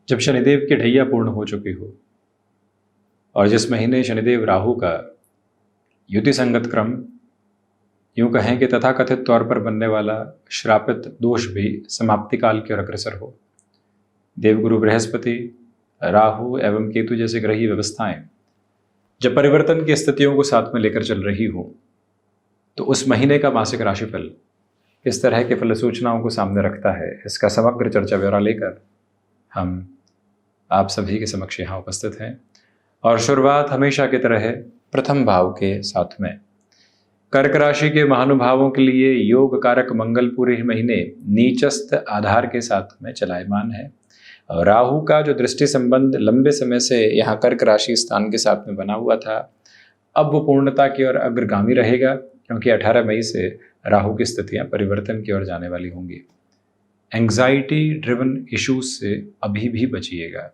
जब शनिदेव की ढैया पूर्ण हो चुकी हो और जिस महीने शनिदेव राहु का युति संगत क्रम, यूं कहें कि तथाकथित तौर पर बनने वाला श्रापित दोष भी समाप्ति काल की ओर अग्रसर हो, देवगुरु बृहस्पति, राहु एवं केतु जैसे ग्रही व्यवस्थाएं जब परिवर्तन की स्थितियों को साथ में लेकर चल रही हो, तो उस महीने का मासिक राशिफल किस तरह के फल सूचनाओं को सामने रखता है, इसका समग्र चर्चा ब्यौरा लेकर हम आप सभी के समक्ष यहाँ उपस्थित हैं। और शुरुआत हमेशा की तरह प्रथम भाव के साथ में। कर्क राशि के महानुभावों के लिए योग कारक मंगल पूरे महीने नीचस्थ आधार के साथ में चलायमान है। और राहु का जो दृष्टि संबंध लंबे समय से यहाँ कर्क राशि स्थान के साथ में बना हुआ था, अब वो पूर्णता की ओर अग्रगामी रहेगा, क्योंकि 18 मई से राहु की स्थितियाँ परिवर्तन की ओर जाने वाली होंगी। एंग्जाइटी ड्रिवन इश्यूज से अभी भी बचिएगा।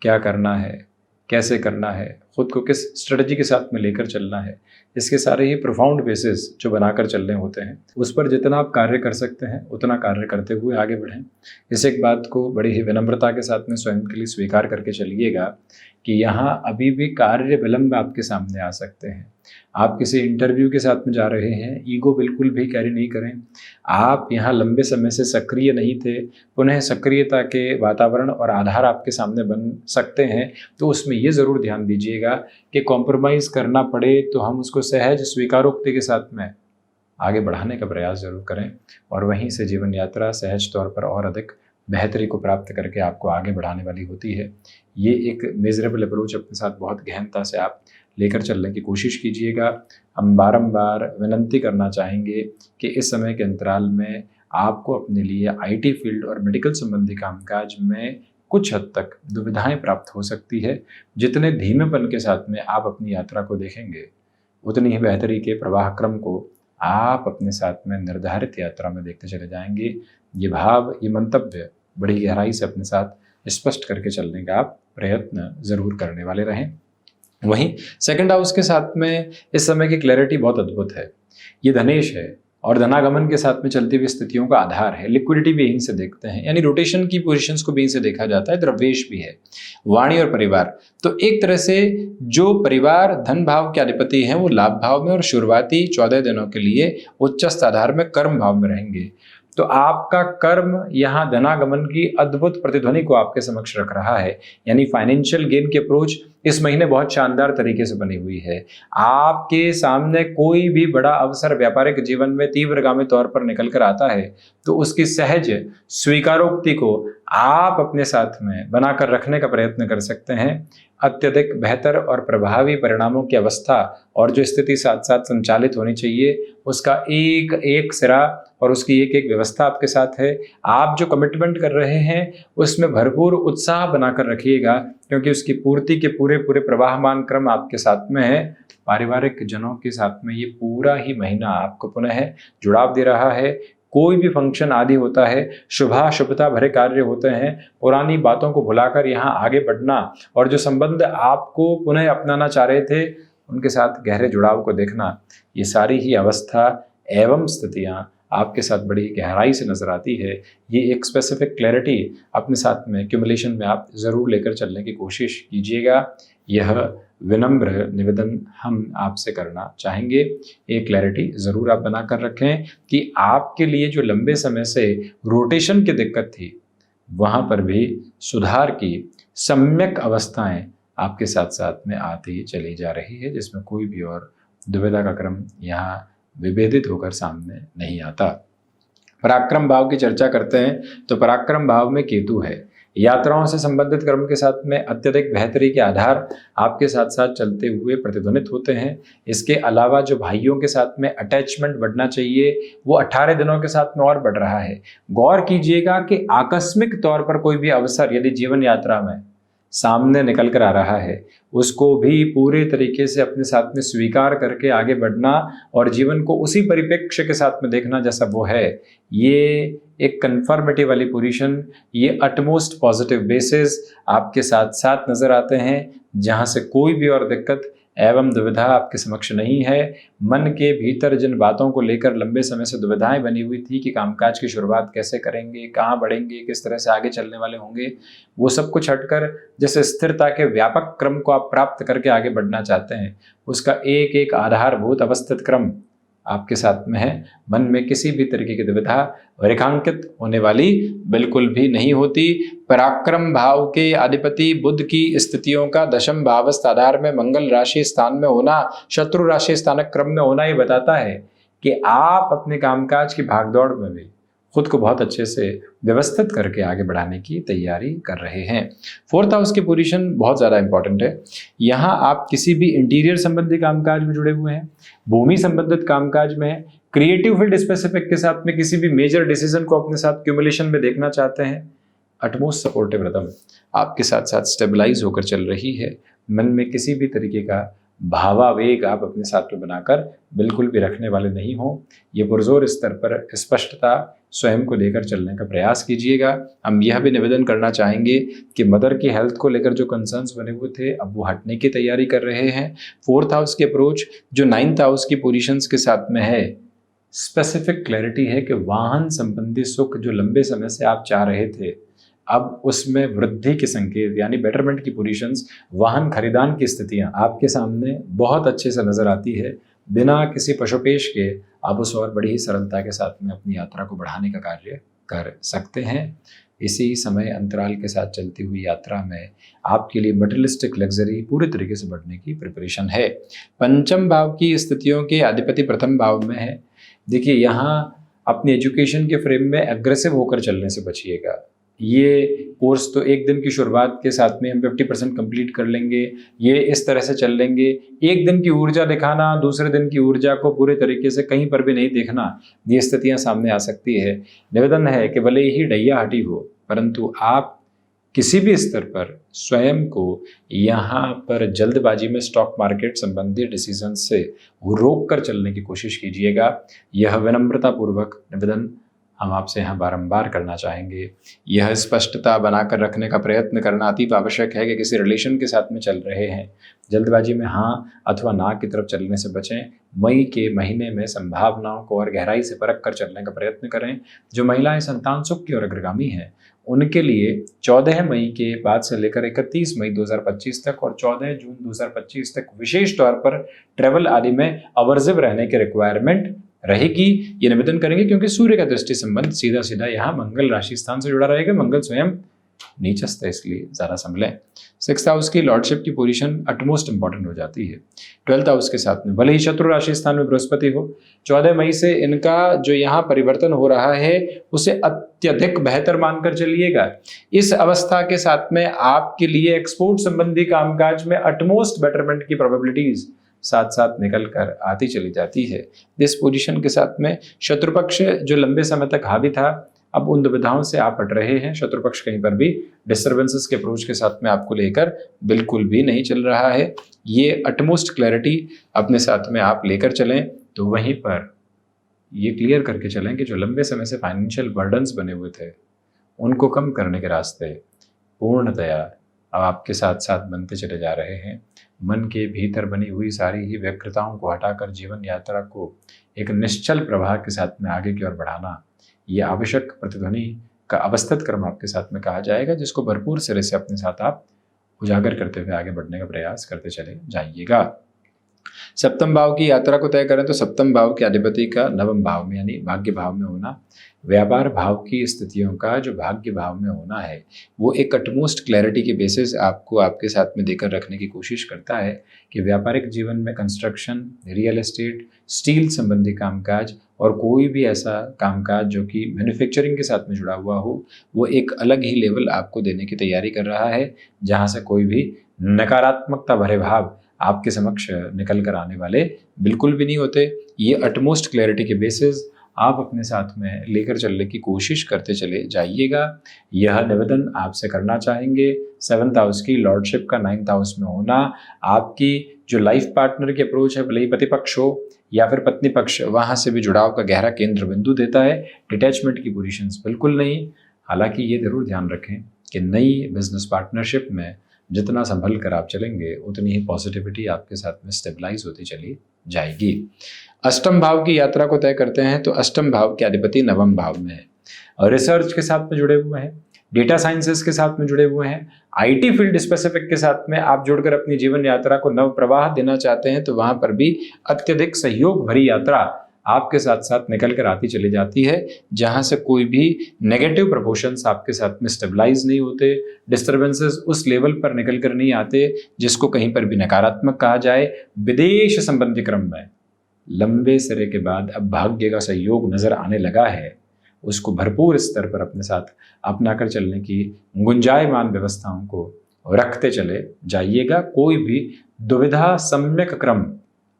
क्या करना है, कैसे करना है, खुद को किस स्ट्रेटजी के साथ में लेकर चलना है, इसके सारे ही प्रोफाउंड बेसिस जो बनाकर चलने होते हैं, उस पर जितना आप कार्य कर सकते हैं उतना कार्य करते हुए आगे बढ़ें। इस एक बात को बड़ी ही विनम्रता के साथ में स्वयं के लिए स्वीकार करके चलिएगा कि यहाँ अभी भी कार्य विलंब आपके सामने आ सकते हैं। आप किसी इंटरव्यू के साथ में जा रहे हैं, ईगो बिल्कुल भी कैरी नहीं करें। आप यहाँ लंबे समय से सक्रिय नहीं थे, पुनः सक्रियता के वातावरण और आधार आपके सामने बन सकते हैं, तो उसमें ये ज़रूर ध्यान दीजिएगा कि कॉम्प्रोमाइज़ करना पड़े तो हम उसको सहज स्वीकारोक्ति के साथ में आगे बढ़ाने का प्रयास जरूर करें, और वहीं से जीवन यात्रा सहज तौर पर और अधिक बेहतरी को प्राप्त करके आपको आगे बढ़ाने वाली होती है। ये एक मेजरेबल अप्रोच अपने साथ बहुत गहनता से आप लेकर चलने की कोशिश कीजिएगा। हम बारंबार विनंती करना चाहेंगे कि इस समय के अंतराल में आपको अपने लिए आईटी फील्ड और मेडिकल संबंधी कामकाज में कुछ हद तक दुविधाएं प्राप्त हो सकती है। जितने धीमेपन के साथ में आप अपनी यात्रा को देखेंगे, उतनी ही बेहतरी के प्रवाह क्रम को आप अपने साथ में निर्धारित यात्रा में देखते चले जाएंगे। ये भाव, ये मंतव्य बड़ी गहराई से अपने साथ स्पष्ट करके चलने का आप प्रयत्न जरूर करने वाले रहें। वहीं सेकंड हाउस के साथ में इस समय की क्लैरिटी बहुत अद्भुत है। ये धनेश है और धनागमन के साथ में चलती हुई स्थितियों का आधार है। लिक्विडिटी भी यहीं से देखते हैं, यानी रोटेशन की पोजीशंस को भी यहीं से देखा जाता है। द्रव्येश भी है, वाणी और परिवार। तो एक तरह से जो परिवार धन भाव के अधिपति हैं वो लाभ भाव में और शुरुआती 14 दिनों के लिए उच्चस्थ आधार में कर्म भाव में रहेंगे। तो आपका कर्म यहाँ धनागमन की अद्भुत प्रतिध्वनि को आपके समक्ष रख रहा है, यानी फाइनेंशियल गेन की अप्रोच इस महीने बहुत शानदार तरीके से बनी हुई है। आपके सामने कोई भी बड़ा अवसर व्यापारिक जीवन में तीव्रगामी तौर पर निकल कर आता है, तो उसकी सहज स्वीकारोक्ति को आप अपने साथ में बनाकर रखने का प्रयत्न कर सकते हैं। अत्यधिक बेहतर और प्रभावी परिणामों की अवस्था और जो स्थिति साथ साथ संचालित होनी चाहिए, उसका एक एक सिरा और उसकी एक एक व्यवस्था आपके साथ है। आप जो कमिटमेंट कर रहे हैं उसमें भरपूर उत्साह बनाकर रखिएगा, क्योंकि उसकी पूर्ति के पूरे पूरे प्रवाहमान क्रम आपके साथ में है। पारिवारिक जनों के साथ में ये पूरा ही महीना आपको पुनः जुड़ाव दे रहा है। कोई भी फंक्शन आदि होता है, शुभता भरे कार्य होते हैं, पुरानी बातों को भुलाकर यहाँ आगे बढ़ना और जो संबंध आपको पुनः अपनाना चाह रहे थे उनके साथ गहरे जुड़ाव को देखना, ये सारी ही अवस्था एवं स्थितियाँ आपके साथ बड़ी गहराई से नजर आती है। ये एक स्पेसिफिक क्लैरिटी अपने साथ में एक्यूमुलेशन में आप ज़रूर लेकर चलने की कोशिश कीजिएगा। यह विनम्र निवेदन हम आपसे करना चाहेंगे। एक क्लैरिटी ज़रूर आप बना कर रखें कि आपके लिए जो लंबे समय से रोटेशन की दिक्कत थी, वहाँ पर भी सुधार की सम्यक अवस्थाएं आपके साथ साथ में आती चली जा रही है, जिसमें कोई भी और दुविधा का क्रम यहाँ विभेदित होकर सामने नहीं आता। पराक्रम भाव की चर्चा करते हैं तो पराक्रम भाव में केतु है। यात्राओं से संबंधित कर्म के साथ में अत्यधिक बेहतरी के आधार आपके साथ साथ चलते हुए प्रतिध्वनित होते हैं। इसके अलावा जो भाइयों के साथ में अटैचमेंट बढ़ना चाहिए वो 18 दिनों के साथ में और बढ़ रहा है। गौर कीजिएगा कि आकस्मिक तौर पर कोई भी अवसर यदि जीवन यात्रा में सामने निकल कर आ रहा है, उसको भी पूरे तरीके से अपने साथ में स्वीकार करके आगे बढ़ना और जीवन को उसी परिप्रेक्ष्य के साथ में देखना जैसा वो है। ये एक कन्फर्मेटिव वाली पोजीशन, ये अटमोस्ट पॉजिटिव बेसिस आपके साथ साथ नजर आते हैं, जहां से कोई भी और दिक्कत एवं दुविधा आपके समक्ष नहीं है। मन के भीतर जिन बातों को लेकर लंबे समय से दुविधाएं बनी हुई थी कि कामकाज की शुरुआत कैसे करेंगे, कहाँ बढ़ेंगे, किस तरह से आगे चलने वाले होंगे, वो सब कुछ हटकर जिस स्थिरता के व्यापक क्रम को आप प्राप्त करके आगे बढ़ना चाहते हैं, उसका एक एक आधारभूत अवस्थित क्रम आपके साथ में है। मन में किसी भी तरीके की दुविधा रेखांकित होने वाली बिल्कुल भी नहीं होती। पराक्रम भाव के अधिपति बुध की स्थितियों का दशम भावस्थ आधार में मंगल राशि स्थान में होना, शत्रु राशि स्थानक क्रम में होना, ये बताता है कि आप अपने कामकाज की भागदौड़ में भी खुद को बहुत अच्छे से व्यवस्थित करके आगे बढ़ाने की तैयारी कर रहे हैं। फोर्थ हाउस की पोजीशन बहुत ज़्यादा इंपॉर्टेंट है। यहाँ आप किसी भी इंटीरियर संबंधी कामकाज में जुड़े हुए हैं, भूमि संबंधित कामकाज में है, क्रिएटिव फील्ड स्पेसिफिक के साथ में किसी भी मेजर डिसीजन को अपने साथ क्यूमुलेशन में देखना चाहते हैं, अटमोस्ट सपोर्टिव रिदम आपके साथ साथ स्टेबलाइज होकर चल रही है। मन में किसी भी तरीके का भावावेग आप अपने साथ में बनाकर बिल्कुल भी रखने वाले नहीं हो। ये पुरजोर स्तर पर स्पष्टता स्वयं को लेकर चलने का प्रयास कीजिएगा। हम यह भी निवेदन करना चाहेंगे कि मदर की हेल्थ को लेकर जो कंसर्न्स बने हुए थे, अब वो हटने की तैयारी कर रहे हैं। फोर्थ हाउस की अप्रोच जो नाइन्थ हाउस की पोजीशंस के साथ में है, स्पेसिफिक क्लैरिटी है कि वाहन संबंधी सुख जो लंबे समय से आप चाह रहे थे, अब उसमें वृद्धि के संकेत यानी बेटरमेंट की पोजीशंस, वाहन खरीदान की स्थितियां आपके सामने बहुत अच्छे से नजर आती है। बिना किसी पशुपेश के आप उस और बड़ी ही सरलता के साथ में अपनी यात्रा को बढ़ाने का कार्य कर सकते हैं। इसी समय अंतराल के साथ चलती हुई यात्रा में आपके लिए मटेरियलिस्टिक लग्जरी पूरे तरीके से बढ़ने की प्रिपरेशन है। पंचम भाव की स्थितियों के अधिपति प्रथम भाव में है। देखिए, यहाँ अपनी एजुकेशन के फ्रेम में एग्रेसिव होकर चलने से बचिएगा। ये कोर्स तो एक दिन की शुरुआत के साथ में हम 50% कंप्लीट कर लेंगे, ये इस तरह से चल लेंगे। एक दिन की ऊर्जा दिखाना, दूसरे दिन की ऊर्जा को पूरे तरीके से कहीं पर भी नहीं देखना, ये स्थितियां सामने आ सकती है। निवेदन है कि भले ही डैया हटी हो, परंतु आप किसी भी स्तर पर स्वयं को यहाँ पर जल्दबाजी में स्टॉक मार्केट संबंधी डिसीजन से रोक कर चलने की कोशिश कीजिएगा। यह विनम्रतापूर्वक निवेदन हम आपसे यहाँ बारंबार करना चाहेंगे। यह स्पष्टता बनाकर रखने का प्रयत्न करना अतीव आवश्यक है कि किसी रिलेशन के साथ में चल रहे हैं, जल्दबाजी में हाँ अथवा ना की तरफ चलने से बचें। मई के महीने में संभावनाओं को और गहराई से परख कर चलने का प्रयत्न करें। जो महिलाएं संतान सुख की ओर अग्रगामी हैं, उनके लिए 14 मई के बाद से लेकर 31 मई 2025 तक और 14 जून 2025 तक विशेष तौर पर ट्रेवल आदि में अवर्जिव रहने की रिक्वायरमेंट रहेगी। ये निवेदन करेंगे क्योंकि सूर्य का दृष्टि संबंध सीधा सीधा यहाँ मंगल राशि स्थान से जुड़ा रहेगा। मंगल स्वयं नीचस्थ है, इसलिए ज़्यादा संभलें। 6th हाउस की लॉर्डशिप की पोजीशन अटमोस्ट इंपॉर्टेंट हो जाती है। 12th हाउस के साथ में भले ही शत्रु राशि स्थान में बृहस्पति हो, 14 मई से इनका जो यहाँ परिवर्तन हो रहा है उसे अत्यधिक बेहतर मानकर चलिएगा। इस अवस्था के साथ में आपके लिए एक्सपोर्ट संबंधी कामकाज में अटमोस्ट बेटरमेंट की प्रोबेबिलिटीज साथ साथ निकल कर आती चली जाती है। इस पोजीशन के साथ में शत्रुपक्ष जो लंबे समय तक हावी था, अब उन दुविधाओं से आप हट रहे हैं। शत्रुपक्ष कहीं पर भी डिस्टर्बेंसेस के अप्रोच के साथ में आपको लेकर बिल्कुल भी नहीं चल रहा है। ये अटमोस्ट क्लैरिटी अपने साथ में आप लेकर चलें तो वहीं पर ये क्लियर करके चलें कि जो लंबे समय से फाइनेंशियल बर्डन्स बने हुए थे, उनको कम करने के रास्ते पूर्णतया अब आपके साथ साथ बनते चले जा रहे हैं। मन के भीतर बनी हुई सारी ही व्यग्रताओं को हटाकर जीवन यात्रा को एक निश्चल प्रवाह के साथ में आगे की ओर बढ़ाना, ये आवश्यक प्रतिध्वनि का अवस्थित क्रम आपके साथ में कहा जाएगा, जिसको भरपूर सिरे से अपने साथ आप उजागर करते हुए आगे बढ़ने का प्रयास करते चले जाइएगा। सप्तम भाव की यात्रा को तय करें तो सप्तम भाव के अधिपति का नवम भाव में यानी भाग्य भाव में होना, व्यापार भाव की स्थितियों का जो भाग्य भाव में होना है, वो एक अटमोस्ट क्लैरिटी के बेसिस आपको आपके साथ में देकर रखने की कोशिश करता है कि व्यापारिक जीवन में कंस्ट्रक्शन, रियल एस्टेट, स्टील संबंधी कामकाज और कोई भी ऐसा कामकाज जो कि मैन्युफैक्चरिंग के साथ में जुड़ा हुआ हो, वो एक अलग ही लेवल आपको देने की तैयारी कर रहा है, जहाँ से कोई भी नकारात्मकता भरे भाव आपके समक्ष निकल कर आने वाले बिल्कुल भी नहीं होते। ये अटमोस्ट क्लैरिटी के बेसिस आप अपने साथ में लेकर चलने की कोशिश करते चले जाइएगा। यह निवेदन आपसे करना चाहेंगे। 7th हाउस की लॉर्डशिप का 9th हाउस में होना आपकी जो लाइफ पार्टनर की अप्रोच है, भले ही पति पक्ष हो या फिर पत्नी पक्ष, वहाँ से भी जुड़ाव का गहरा केंद्र बिंदु देता है। डिटैचमेंट की पोजीशंस बिल्कुल नहीं। हालांकि ये जरूर ध्यान रखें कि नई बिजनेस पार्टनरशिप में जितना संभल कर आप चलेंगे उतनी ही पॉजिटिविटी आपके साथ में स्टेबलाइज होती चली जाएगी। अष्टम भाव की यात्रा को तय करते हैं तो अष्टम भाव के अधिपति नवम भाव में है और रिसर्च के साथ में जुड़े हुए हैं, डेटा साइंसेस के साथ में जुड़े हुए हैं, आईटी फील्ड स्पेसिफिक के साथ में आप जुड़कर अपनी जीवन यात्रा को नव प्रवाह देना चाहते हैं तो वहां पर भी अत्यधिक सहयोग भरी यात्रा आपके साथ साथ निकल कर आती चली जाती है, जहां से कोई भी नेगेटिव प्रपोर्शंस आपके साथ में स्टेबलाइज नहीं होते, डिस्टर्बेंसेस उस लेवल पर निकल कर नहीं आते जिसको कहीं पर भी नकारात्मक कहा जाए। विदेश संबंधी क्रम में लंबे सिरे के बाद अब भाग्य का सहयोग नजर आने लगा है, उसको भरपूर स्तर पर अपने साथ अपनाकर चलने की गुंजायमान व्यवस्थाओं को रखते चले जाइएगा। कोई भी दुविधा सम्यक क्रम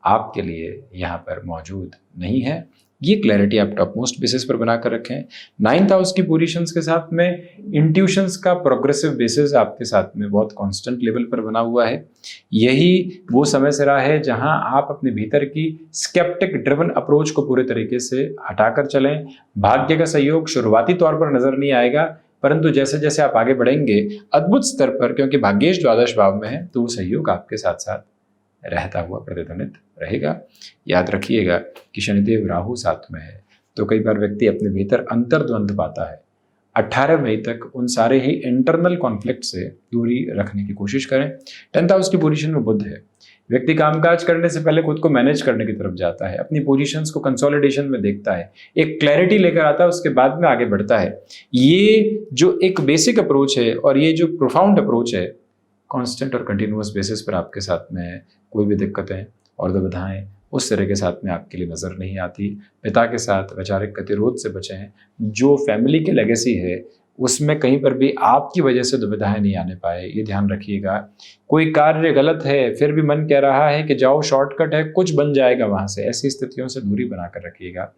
आपके लिए यहाँ पर मौजूद नहीं है। ये क्लैरिटी आप टॉप मोस्ट बेसिस पर बनाकर रखें। 9th हाउस की पोजीशंस के साथ में इंट्यूशंस का प्रोग्रेसिव बेसिस आपके साथ में बहुत कांस्टेंट लेवल पर बना हुआ है। यही वो समय सिरा है जहां आप अपने भीतर की स्केप्टिक ड्रिवन अप्रोच को पूरे तरीके से हटाकर चलें। भाग्य का सहयोग शुरुआती तौर पर नजर नहीं आएगा, परंतु जैसे जैसे आप आगे बढ़ेंगे अद्भुत स्तर पर, क्योंकि भाग्येश द्वादश भाव में है, तो वो सहयोग आपके साथ साथ रहता हुआ प्रतिध्वनित रहेगा। याद रखिएगा कि शनिदेव राहु साथ में है तो कई बार व्यक्ति अपने भीतर अंतर्द्वंद पाता है। 18 मई तक उन सारे ही इंटरनल कॉन्फ्लिक्ट से दूरी रखने की कोशिश करें। 10th हाउस की पोजीशन में बुध है, व्यक्ति कामकाज करने से पहले खुद को मैनेज करने की तरफ जाता है, अपनी पोजीशंस को कंसोलिडेशन में देखता है, एक क्लैरिटी लेकर आता है, उसके बाद में आगे बढ़ता है। ये जो एक बेसिक अप्रोच है और ये जो प्रोफाउंड अप्रोच है, कांस्टेंट और कंटिन्यूअस बेसिस पर आपके साथ में कोई भी दिक्कतें और दुविधाएं उस तरह के साथ में आपके लिए नज़र नहीं आती। पिता के साथ वैचारिक गतिरोध से बचें। जो फैमिली की लेगेसी है उसमें कहीं पर भी आपकी वजह से दुविधाएं नहीं आने पाए, ये ध्यान रखिएगा। कोई कार्य गलत है फिर भी मन कह रहा है कि जाओ शॉर्टकट है, कुछ बन जाएगा वहाँ से, ऐसी स्थितियों से दूरी बनाकर रखिएगा।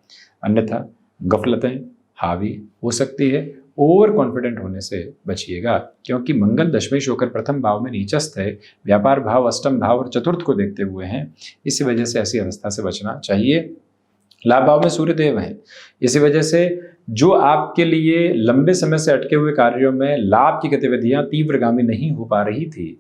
अन्यथा गफलतें हावी हो सकती है। ओवर कॉन्फिडेंट होने से बचिएगा, क्योंकि मंगल दशमेश होकर प्रथम भाव में नीचस्थ है, व्यापार भाव, अष्टम भाव और चतुर्थ को देखते हुए हैं। इसी वजह से ऐसी अवस्था से बचना चाहिए। लाभ भाव में सूर्यदेव हैं, इसी वजह से जो आपके लिए लंबे समय से अटके हुए कार्यों में लाभ की गतिविधियां तीव्रगामी नहीं हो पा रही थी,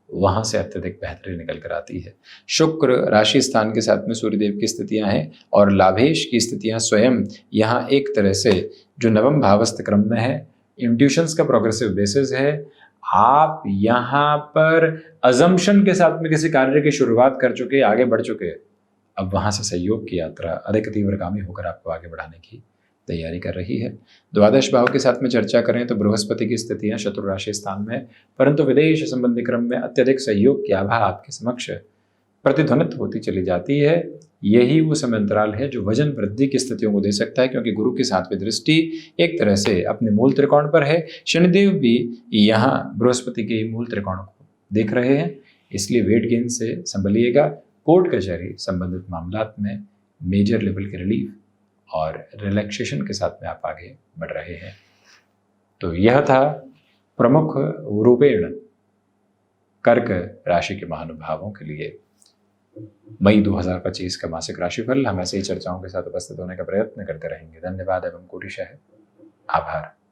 वहां से अत्यधिक बेहतरी निकल कर आती है। शुक्र राशि स्थान के साथ में सूर्यदेव की स्थितियां हैं और लाभेश की स्थितियां स्वयं यहाँ एक तरह से जो नवम भावस्थ क्रम में है, इंट्यूशंस का प्रोग्रेसिव बेसिस है। आप यहाँ पर अजम्पशन के साथ में किसी कार्य की शुरुआत कर चुके, आगे बढ़ चुके, अब वहां से सहयोग की यात्रा अधिक तीव्रगामी होकर आपको आगे बढ़ाने की तैयारी कर रही है। द्वादश भाव के साथ में चर्चा करें तो बृहस्पति की स्थितियां शत्रु राशि स्थान में, परंतु विदेश संबंधी क्रम में अत्यधिक सहयोग की आभा आपके समक्ष प्रतिध्वनित होती चली जाती है। यही वो समय अंतराल है जो वजन वृद्धि की स्थितियों को दे सकता है, क्योंकि गुरु की 7वीं दृष्टि एक तरह से अपने मूल त्रिकोण पर है। शनिदेव भी यहाँ बृहस्पति के मूल त्रिकोण को देख रहे हैं, इसलिए वेट गेन से संभलिएगा। कोर्ट कचहरी संबंधित मामलात में मेजर लेवल के रिलीफ और रिलैक्सेशन के साथ में आप आगे बढ़ रहे हैं। तो यह था प्रमुख रूपेण कर्क राशि के महानुभावों के लिए मई 2025 का मासिक राशिफल। हम ऐसे ही चर्चाओं के साथ उपस्थित होने का प्रयत्न करते रहेंगे। धन्यवाद एवं कोटिशः आभार।